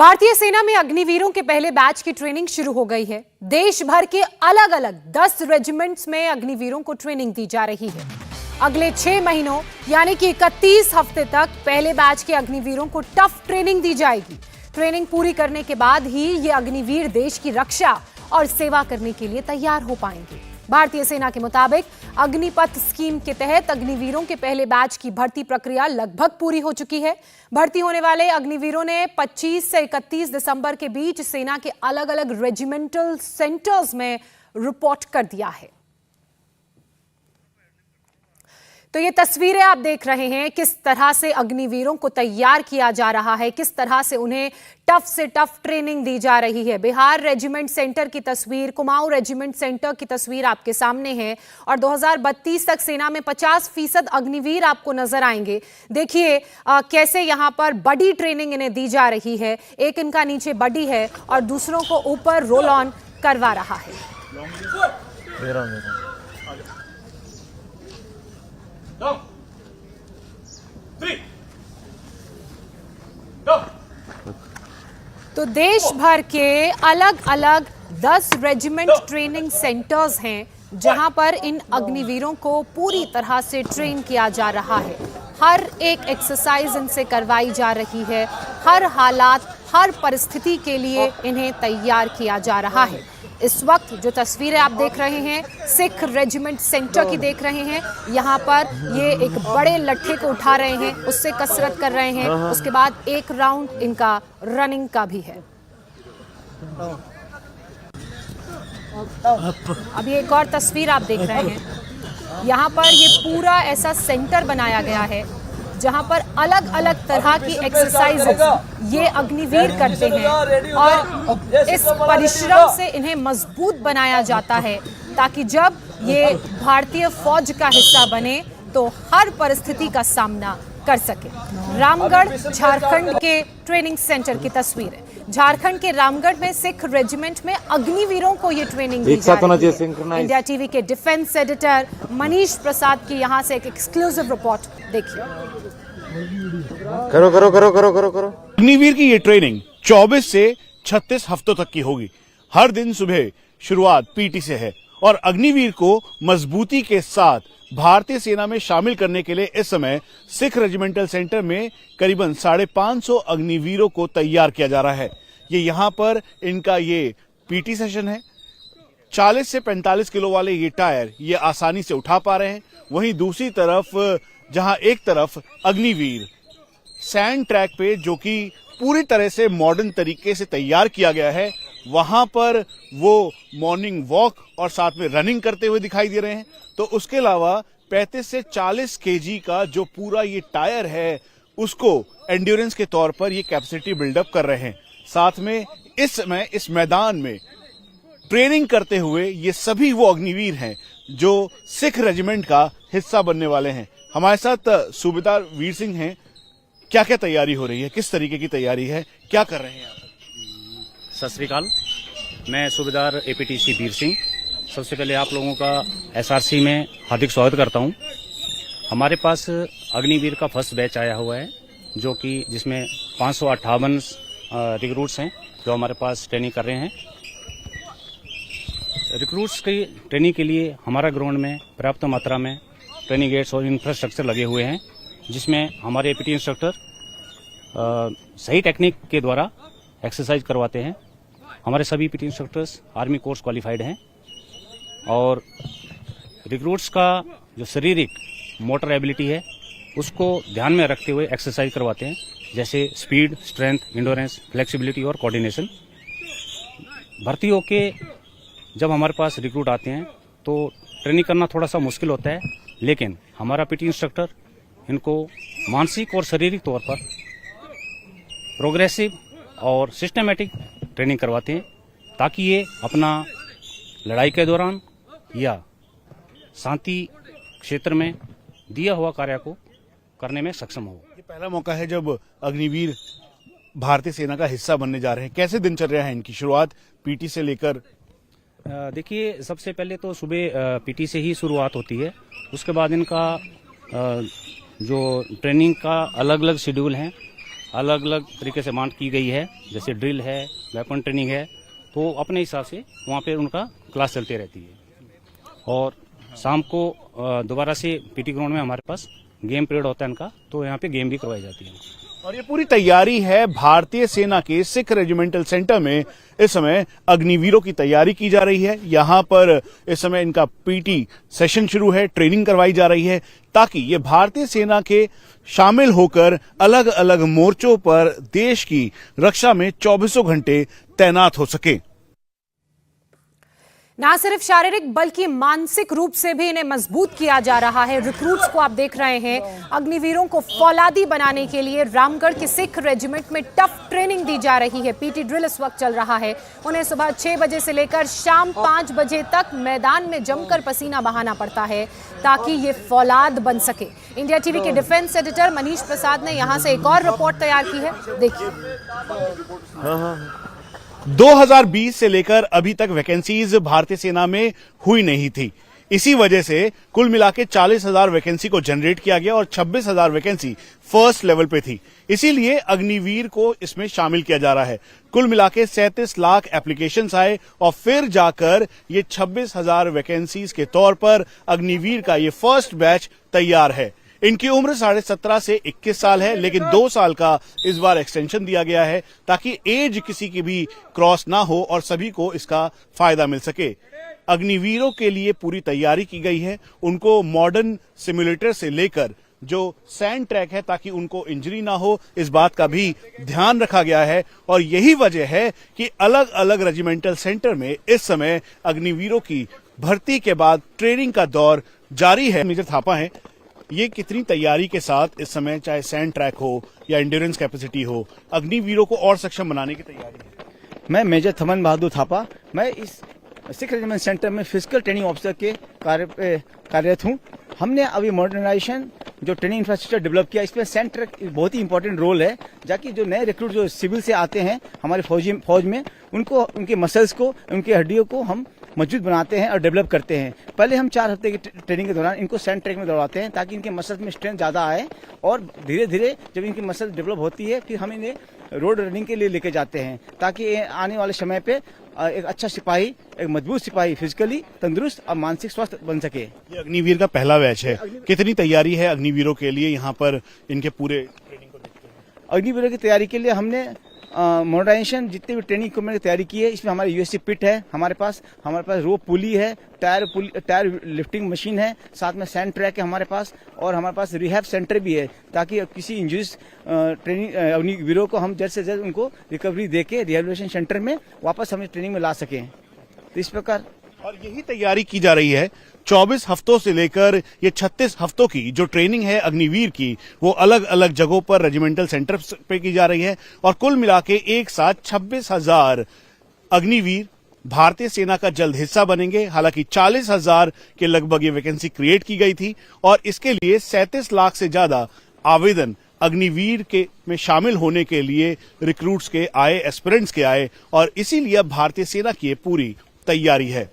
भारतीय सेना में अग्निवीरों के पहले बैच की ट्रेनिंग शुरू हो गई है। देश भर के अलग अलग 10 रेजिमेंट्स में अग्निवीरों को ट्रेनिंग दी जा रही है। अगले 6 महीनों यानी कि 31 हफ्ते तक पहले बैच के अग्निवीरों को टफ ट्रेनिंग दी जाएगी। ट्रेनिंग पूरी करने के बाद ही ये अग्निवीर देश की रक्षा और सेवा करने के लिए तैयार हो पाएंगे। भारतीय सेना के मुताबिक अग्निपथ स्कीम के तहत अग्निवीरों के पहले बैच की भर्ती प्रक्रिया लगभग पूरी हो चुकी है। भर्ती होने वाले अग्निवीरों ने 25 से 31 दिसंबर के बीच सेना के अलग अलग रेजिमेंटल सेंटर्स में रिपोर्ट कर दिया है। तो ये तस्वीरें आप देख रहे हैं, किस तरह से अग्निवीरों को तैयार किया जा रहा है, किस तरह से उन्हें टफ से टफ ट्रेनिंग दी जा रही है। बिहार रेजिमेंट सेंटर की तस्वीर, कुमाऊं रेजिमेंट सेंटर की तस्वीर आपके सामने है और 2032 तक सेना में 50% अग्निवीर आपको नजर आएंगे। देखिए कैसे यहां पर बड़ी ट्रेनिंग इन्हें दी जा रही है। एक इनका नीचे बडी है और दूसरों को ऊपर रोल ऑन करवा रहा है। तो देश भर के अलग अलग 10 रेजिमेंट ट्रेनिंग सेंटर्स हैं जहां पर इन अग्निवीरों को पूरी तरह से ट्रेन किया जा रहा है। हर एक एक्सरसाइज इनसे करवाई जा रही है। हर हालात, हर परिस्थिति के लिए इन्हें तैयार किया जा रहा है। इस वक्त जो तस्वीरें आप देख रहे हैं सिख रेजिमेंट सेंटर की देख रहे हैं। यहाँ पर ये एक बड़े लट्ठे को उठा रहे हैं, उससे कसरत कर रहे हैं। उसके बाद एक राउंड इनका रनिंग का भी है। अभी एक और तस्वीर आप देख रहे हैं। यहाँ पर ये पूरा ऐसा सेंटर बनाया गया है जहां पर अलग अलग तरह की एक्सरसाइजेस ये अग्निवीर करते हैं और इस परिश्रम से इन्हें मजबूत बनाया जाता है ताकि जब ये भारतीय फौज का हिस्सा बने तो हर परिस्थिति का सामना कर सके। रामगढ़ झारखंड के ट्रेनिंग सेंटर की तस्वीर है। झारखंड के रामगढ़ में सिख रेजिमेंट में अग्निवीरों को ये ट्रेनिंग दी जा रही है। इंडिया टीवी के डिफेंस एडिटर मनीष प्रसाद की यहाँ से एक एक्सक्लूसिव रिपोर्ट देखिए। करो। अग्निवीर की ये ट्रेनिंग 24 से 36 हफ्तों तक की होगी। हर दिन सुबह शुरुआत पीटी से है और अग्निवीर को मजबूती के साथ भारतीय सेना में शामिल करने के लिए इस समय सिख रेजिमेंटल सेंटर में करीबन 550 अग्निवीरों को तैयार किया जा रहा है। ये यहाँ पर इनका ये पीटी सेशन है। 40 से 45 किलो वाले ये टायर ये आसानी से उठा पा रहे हैं। वहीं दूसरी तरफ जहां एक तरफ अग्निवीर सैंड ट्रैक पे जो कि पूरी तरह से मॉडर्न तरीके से तैयार किया गया है, वहां पर वो मॉर्निंग वॉक और साथ में रनिंग करते हुए दिखाई दे रहे हैं। तो उसके अलावा 35 से 40 केजी का जो पूरा ये टायर है उसको एंड्योरेंस के तौर पर ये कैपेसिटी बिल्डअप कर रहे हैं। साथ में इस समय इस मैदान में ट्रेनिंग करते हुए ये सभी वो अग्निवीर हैं जो सिख रेजिमेंट का हिस्सा बनने वाले हैं। हमारे साथ सूबेदार वीर सिंह हैं। क्या क्या तैयारी हो रही है, किस तरीके की तैयारी है, क्या कर रहे हैं आप? सत श्री अकाल, मैं सूबेदार एपीटीसी वीर सिंह सबसे पहले आप लोगों का एसआरसी में हार्दिक स्वागत करता हूं। हमारे पास अग्निवीर का फर्स्ट बैच आया हुआ है जो कि जिसमें 558 रिक्रूट्स हैं जो हमारे पास ट्रेनिंग कर रहे हैं। रिक्रूट्स की ट्रेनिंग के लिए हमारा ग्राउंड में पर्याप्त मात्रा में ट्रेनिंग गेट्स और इंफ्रास्ट्रक्चर लगे हुए हैं जिसमें हमारे एपीटी इंस्ट्रक्टर सही टेक्निक के द्वारा एक्सरसाइज करवाते हैं। हमारे सभी APT instructors army course qualified हैं और रिक्रूट्स का जो शारीरिक मोटर एबिलिटी है उसको ध्यान में रखते हुए एक्सरसाइज करवाते हैं, जैसे स्पीड, स्ट्रेंथ, इंडोरेंस, फ्लेक्सिबिलिटी और कोऑर्डिनेशन। भर्ती होके जब हमारे पास रिक्रूट आते हैं तो ट्रेनिंग करना थोड़ा सा मुश्किल होता है, लेकिन हमारा पीटी इंस्ट्रक्टर इनको मानसिक और शारीरिक तौर पर प्रोग्रेसिव और सिस्टमेटिक ट्रेनिंग करवाते हैं ताकि ये अपना लड़ाई के दौरान या शांति क्षेत्र में दिया हुआ कार्य को करने में सक्षम हो। ये पहला मौका है जब अग्निवीर भारतीय सेना का हिस्सा बनने जा रहे हैं। कैसे दिनचर्या है इनकी, शुरुआत पीटी से लेकर? देखिए, सबसे पहले तो सुबह पीटी से ही शुरुआत होती है। उसके बाद इनका जो ट्रेनिंग का अलग अलग शेड्यूल है अलग अलग तरीके से बांट की गई है, जैसे ड्रिल है, वेपन ट्रेनिंग है, तो अपने हिसाब से वहाँ पे उनका क्लास चलती रहती है। और शाम को दोबारा से पीटी ग्राउंड में हमारे पास गेम पीरियड होता है इनका, तो यहाँ पे गेम भी करवाई जाती है। और ये पूरी तैयारी है भारतीय सेना के सिख रेजिमेंटल सेंटर में। इस समय अग्निवीरों की तैयारी की जा रही है। यहाँ पर इस समय इनका पीटी सेशन शुरू है, ट्रेनिंग करवाई जा रही है ताकि ये भारतीय सेना के शामिल होकर अलग अलग मोर्चों पर देश की रक्षा में 24 घंटे तैनात हो सके। ना सिर्फ शारीरिक बल्कि मानसिक रूप से भी इन्हें मजबूत किया जा रहा है। रिक्रूट्स को आप देख रहे हैं, अग्निवीरों को फौलादी बनाने के लिए रामगढ़ के सिख रेजिमेंट में टफ ट्रेनिंग दी जा रही है। पीटी ड्रिल इस वक्त चल रहा है। उन्हें सुबह 6 बजे से लेकर शाम 5 बजे तक मैदान में जमकर पसीना बहाना पड़ता है ताकि ये फौलाद बन सके। इंडिया टीवी के डिफेंस एडिटर मनीष प्रसाद ने यहां से एक और रिपोर्ट तैयार की है, देखिए। 2020 से लेकर अभी तक वैकेंसीज भारतीय सेना में हुई नहीं थी। इसी वजह से कुल मिला के 40,000 वैकेंसी को जनरेट किया गया और 26,000 वैकेंसी फर्स्ट लेवल पे थी। इसीलिए अग्निवीर को इसमें शामिल किया जा रहा है। कुल मिला के 37 लाख एप्लीकेशंस आए और फिर जाकर ये 26,000 वैकेंसीज के तौर पर अग्निवीर का ये फर्स्ट बैच तैयार है। इनकी उम्र 17.5 से 21 साल है, लेकिन 2 साल का इस बार एक्सटेंशन दिया गया है ताकि एज किसी की भी क्रॉस ना हो और सभी को इसका फायदा मिल सके। अग्निवीरों के लिए पूरी तैयारी की गई है। उनको मॉडर्न सिमुलेटर से लेकर जो सैंड ट्रैक है ताकि उनको इंजरी ना हो, इस बात का भी ध्यान रखा गया है। और यही वजह है कि अलग अलग रेजिमेंटल सेंटर में इस समय अग्निवीरों की भर्ती के बाद ट्रेनिंग का दौर जारी है। मेजर थापा है, ये कितनी तैयारी के साथ इस समय चाहे सैंड ट्रैक हो या एंड्योरेंस कैपेसिटी हो, अग्निवीरों को और सक्षम बनाने की तैयारी है? मैं मेजर थमन बहादुर थापा, मैं इस सिख रेजिमेंट सेंटर में फिजिकल ट्रेनिंग ऑफिसर के कार्यरत हूँ। हमने अभी मॉडर्नाइजेशन जो ट्रेनिंग इंफ्रास्ट्रक्चर डेवलप किया, इसमें सैंड ट्रैक बहुत ही इंपॉर्टेंट रोल है, जाकि जो नए रिक्रूट जो सिविल से आते हैं हमारे फौज में, उनको उनके मसल्स को, उनकी हड्डियों को हम मजबूत बनाते हैं और डेवलप करते हैं। पहले हम 4 हफ्ते की ट्रेनिंग के दौरान इनको सैंड ट्रैक में दौड़ाते हैं ताकि इनके मसल्स में स्ट्रेंथ ज़्यादा आए, और धीरे धीरे जब इनकी मसल डेवलप होती है फिर हम इन्हें रोड रनिंग के लिए लेके जाते हैं ताकि आने वाले समय पे एक अच्छा सिपाही, एक मजबूत सिपाही फिजिकली तंदुरुस्त और मानसिक स्वस्थ बन सके। ये अग्निवीर का पहला बैच है। कितनी तैयारी है अग्निवीरों के लिए यहाँ पर इनके पूरे ट्रेनिंग को देखते हुए? अग्निवीरों की तैयारी के लिए हमने मॉडर्नाइजेशन जितने भी ट्रेनिंग इक्विपमेंट की तैयारी की है, इसमें हमारे यूएससी पिट है, हमारे पास रोप पुली है, टायर लिफ्टिंग मशीन है, साथ में सैंड ट्रैक है हमारे पास, और हमारे पास रिहैब सेंटर भी है ताकि किसी इंजरीज ट्रेनिंग अग्निवीरों को हम जल्द से जल्द उनको रिकवरी देके रिहेबिलिटेशन सेंटर में वापस हम ट्रेनिंग में ला सकें। तो इस प्रकार और यही तैयारी की जा रही है। 24 हफ्तों से लेकर ये 36 हफ्तों की जो ट्रेनिंग है अग्निवीर की, वो अलग अलग जगहों पर रेजिमेंटल सेंटर पे की जा रही है। और कुल मिला के एक साथ 26,000 अग्निवीर भारतीय सेना का जल्द हिस्सा बनेंगे। हालांकि 40,000 के लगभग ये वैकेंसी क्रिएट की गई थी और इसके लिए 37 लाख से ज्यादा आवेदन अग्निवीर के में शामिल होने के लिए रिक्रूट्स के आए, एस्पिरेंट्स के आए, और इसीलिए अब भारतीय सेना की पूरी तैयारी है।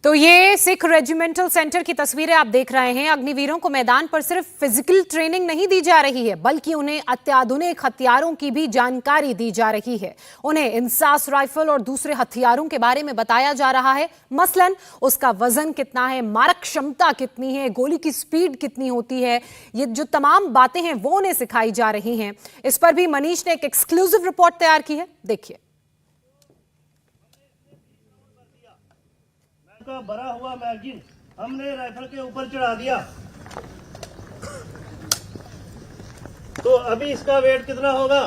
तो ये सिख रेजिमेंटल सेंटर की तस्वीरें आप देख रहे हैं। अग्निवीरों को मैदान पर सिर्फ फिजिकल ट्रेनिंग नहीं दी जा रही है, बल्कि उन्हें अत्याधुनिक हथियारों की भी जानकारी दी जा रही है। उन्हें इंसास राइफल और दूसरे हथियारों के बारे में बताया जा रहा है, मसलन उसका वजन कितना है, मारक क्षमता कितनी है, गोली की स्पीड कितनी होती है। ये जो तमाम बातें हैं वो उन्हें सिखाई जा रही हैं। इस पर भी मनीष ने एक एक्सक्लूसिव रिपोर्ट तैयार की है, देखिए। का भरा हुआ मैगजीन हमने राइफल के ऊपर चढ़ा दिया। तो अभी इसका वेट कितना होगा?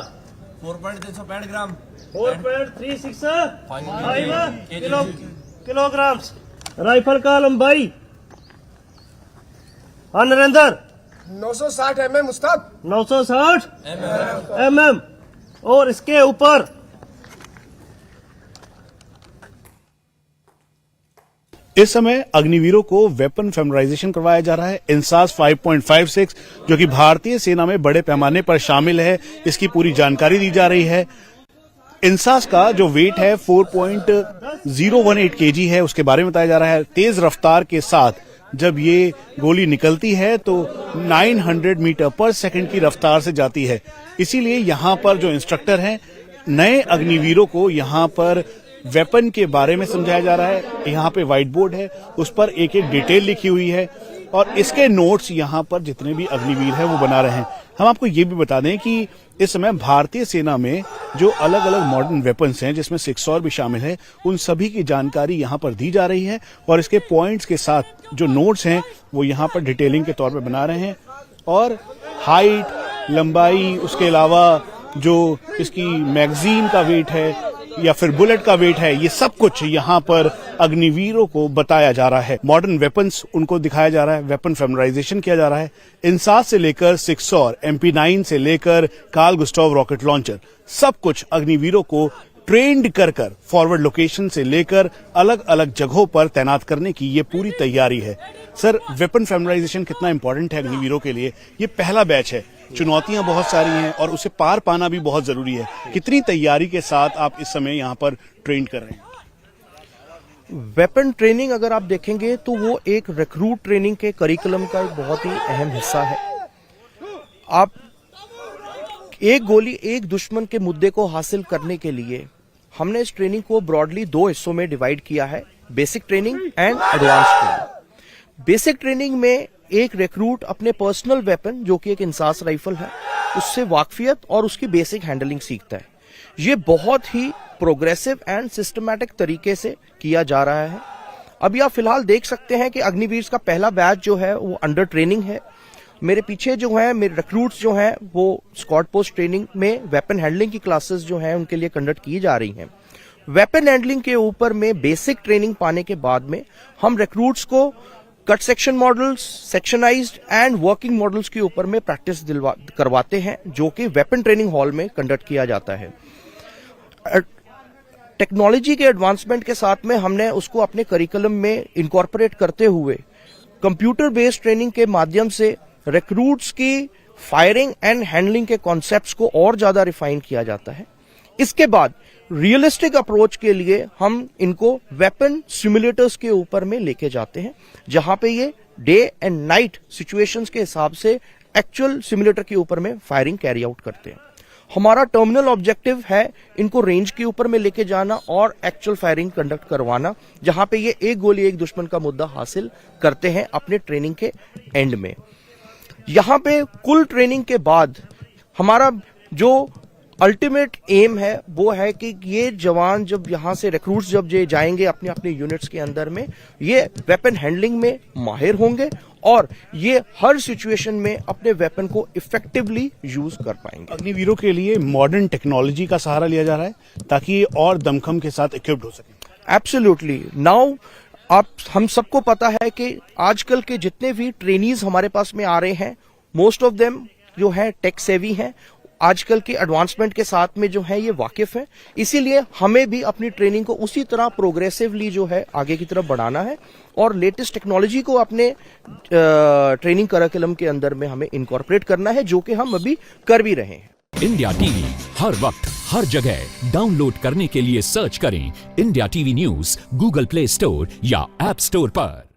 4.365 ग्राम। 4.365 किलोग्राम। राइफल का लंबाई नरेंद्र 960 mm मुस्ताद 960 mm और इसके ऊपर इस समय अग्निवीरों को वेपन फेमराइजेशन करवाया जा रहा है। इंसास 5.56 जो कि भारतीय सेना में बड़े पैमाने पर शामिल है, इसकी पूरी जानकारी दी जा रही है। इंसास का जो वेट है 4.018 kg है, उसके बारे में बताया जा रहा है। तेज रफ्तार के साथ जब ये गोली निकलती है तो 900 मीटर पर सेकंड की रफ्तार से जाती है। इसीलिए यहाँ पर जो इंस्ट्रक्टर हैं, नए अग्निवीरों को यहाँ पर वेपन के बारे में समझाया जा रहा है। यहाँ पे व्हाइट बोर्ड है, उस पर एक एक डिटेल लिखी हुई है और इसके नोट्स यहाँ पर जितने भी अग्निवीर हैं वो बना रहे हैं। हम आपको ये भी बता दें कि इस समय भारतीय सेना में जो अलग अलग मॉडर्न वेपन्स हैं, जिसमें सिक्सॉर भी शामिल है, उन सभी की जानकारी यहाँ पर दी जा रही है और इसके पॉइंट्स के साथ जो नोट्स हैं वो यहाँ पर डिटेलिंग के तौर पर बना रहे हैं। और हाइट, लंबाई, उसके अलावा जो इसकी मैगजीन का वेट है या फिर बुलेट का वेट है, ये सब कुछ यहाँ पर अग्निवीरों को बताया जा रहा है। मॉडर्न वेपन्स उनको दिखाया जा रहा है, वेपन फैमिलाइजेशन किया जा रहा है। इंसास से लेकर सिक्सॉर, MP9 से लेकर कार्ल गुस्टाव रॉकेट लॉन्चर, सब कुछ अग्निवीरों को ट्रेंड कर फॉरवर्ड लोकेशन से लेकर अलग अलग जगहों पर तैनात करने की ये पूरी तैयारी है। सर, वेपन फैमिलाइजेशन कितना इंपॉर्टेंट है अग्निवीरों के लिए? ये पहला बैच है, चुनौतियां बहुत सारी हैं और उसे पार पाना भी बहुत जरूरी है। कितनी तैयारी के साथ आप इस समय यहाँ पर ट्रेन कर रहे हैं? वेपन ट्रेनिंग अगर आप देखेंगे तो वो एक रिक्रूट ट्रेनिंग के करिकुलम का एक बहुत ही अहम हिस्सा है। आप एक गोली एक दुश्मन के मुद्दे को हासिल करने के लिए हमने इस ट्रेनिंग को ब्रॉडली 2 हिस्सों में डिवाइड किया है, basic training and advance training. Basic training में एक रिक्रूट अपने पर्सनल वेपन, जो कि एक इंसास राइफल है, उससे वाकफियत और उसकी बेसिक हैंडलिंग सीखता है। ये बहुत ही प्रोग्रेसिव एंड सिस्टमैटिक तरीके से किया जा रहा है। अभी आप फिलहाल देख सकते हैं कि अग्निवीर का पहला बैच जो है वो अंडर ट्रेनिंग है। मेरे पीछे जो है मेरे रिक्रूट्स जो हैं वो स्क्वाड पोस्ट ट्रेनिंग में वेपन हैंडलिंग की क्लासेस जो हैं उनके लिए कंडक्ट की जा रही हैं। वेपन हैंडलिंग के ऊपर में बेसिक ट्रेनिंग पाने के बाद में हम रिक्रूट्स को cut section models, sectionised and working models के ऊपर में प्रैक्टिस करवाते हैं, जो कि वेपन ट्रेनिंग हॉल में कंडक्ट किया जाता है। टेक्नोलॉजी के एडवांसमेंट के साथ में हमने उसको अपने करिकुलम में इनकॉर्पोरेट करते हुए कंप्यूटर बेस्ड ट्रेनिंग के माध्यम से रिक्रूट्स की फायरिंग एंड हैंडलिंग के कॉन्सेप्ट्स को और ज्यादा रिफाइन किया जाता है। इसके बाद रियलिस्टिक अप्रोच के लिए हम इनको वेपन सिमुलेटर्स के ऊपर में लेके जाते हैं, जहां पे ये डे एंड नाइट सिचुएशंस के हिसाब से एक्चुअल सिमुलेटर के ऊपर में फायरिंग कैरी आउट करते हैं। हमारा टर्मिनल ऑब्जेक्टिव है इनको रेंज के ऊपर में लेके जाना और एक्चुअल फायरिंग कंडक्ट करवाना, जहां पे ये एक गोली एक दुश्मन का मुद्दा हासिल करते हैं अपने ट्रेनिंग के एंड में। यहां पे कुल ट्रेनिंग के बाद हमारा जो अल्टीमेट एम है वो है कि ये जवान जब यहां से रिक्रूट्स जब ये जाएंगे अपने अपने यूनिट्स के अंदर में, ये वेपन हैंडलिंग में माहिर होंगे और ये हर सिचुएशन में अपने वेपन को इफेक्टिवली यूज कर पाएंगे। अग्निवीरों के लिए मॉडर्न टेक्नोलॉजी का सहारा लिया जा रहा है ताकि ये और दमखम के साथ इक्विप्ड हो सके। एब्सोल्युटली। नाउ हम सबको पता है कि आजकल के जितने भी ट्रेनीज हमारे पास में आ रहे हैं, मोस्ट ऑफ देम जो है टेक सेवी हैं, आजकल के एडवांसमेंट के साथ में जो है ये वाकिफ है। इसीलिए हमें भी अपनी ट्रेनिंग को उसी तरह प्रोग्रेसिवली जो है आगे की तरफ बढ़ाना है और लेटेस्ट टेक्नोलॉजी को अपने ट्रेनिंग करिकुलम के अंदर में हमें इनकॉर्पोरेट करना है, जो कि हम अभी कर भी रहे हैं। इंडिया टीवी हर वक्त हर जगह डाउनलोड करने के लिए सर्च करें India TV news Google play store या ऐप स्टोर पर।